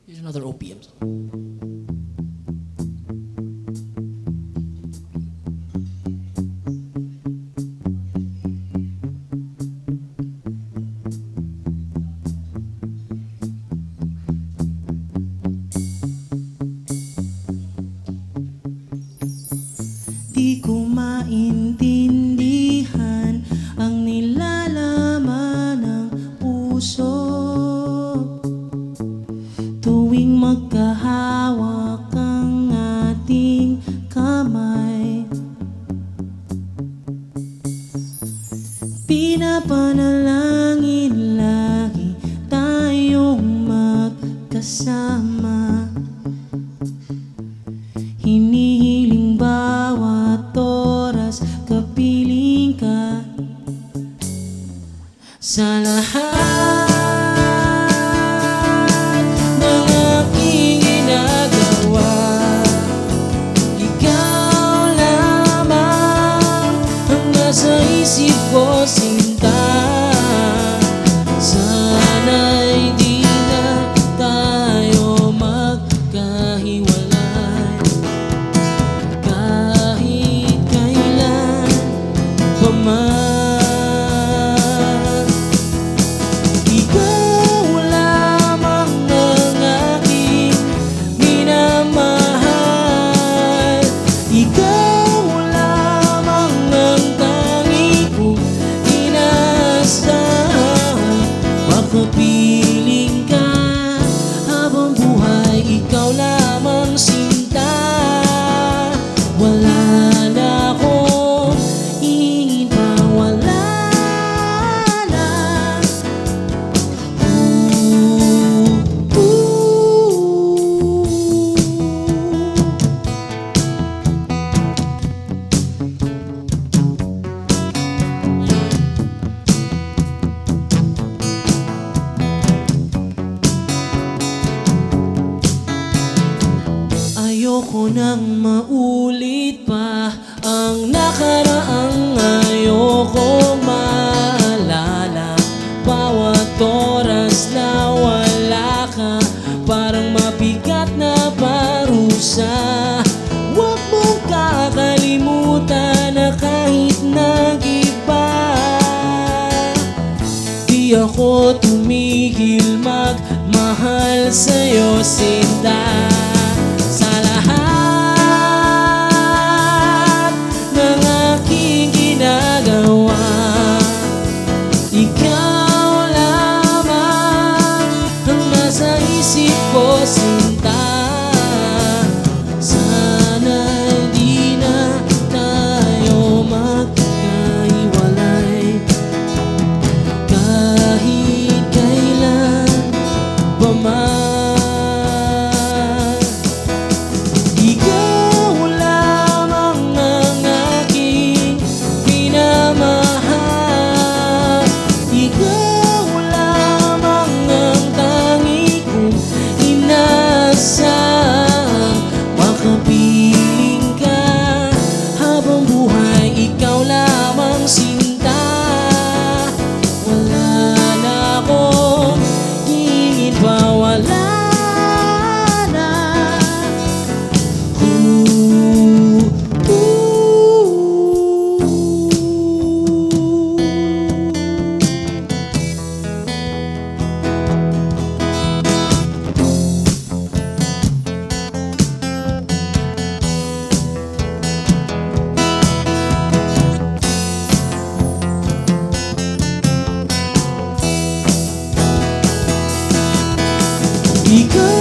Here's another OPM song. Di ko maintindihan ang nilalaman ng puso tuwing magkahawak ang ating kamay. Pinapanalangin lagi tayong magkasama. Hinihiling bawat oras kapiling ka sa lahat ng aking ginagawa. Ikaw lamang ang nasa isip ko, sinta. Sana'y di na tayo magkahiwalay kahit kailan pa man. Ikaw lamang ang aking minamahal. Ikaw lamang ang tangi kong inaasahan. Makapiling ka habang buhay, ikaw lamang, sinta. Wala na akong hingin pa, wala na. Ayoko nang maulit pa ang nakaraang ayokong maalala. Bawat oras na wala ka, parang mabigat na parusa. Huwag mong kakalimutan na kahit nag-iba, di ako tumigil magmahal sa'yo, sinta. Sa lahat ng aking ginagawa, ikaw lamang ang nasa isip ko, sinta. Sana'y di na tayo magkahiwalay kahit kailan pa man. Ikaw lamang ang aking minamahal. Ikaw lamang ang tangi kong inaasahan. Makapiling ka habang buhay, ikaw lamang, sinta. Wala na akong hingin pa, wala na. Ikaw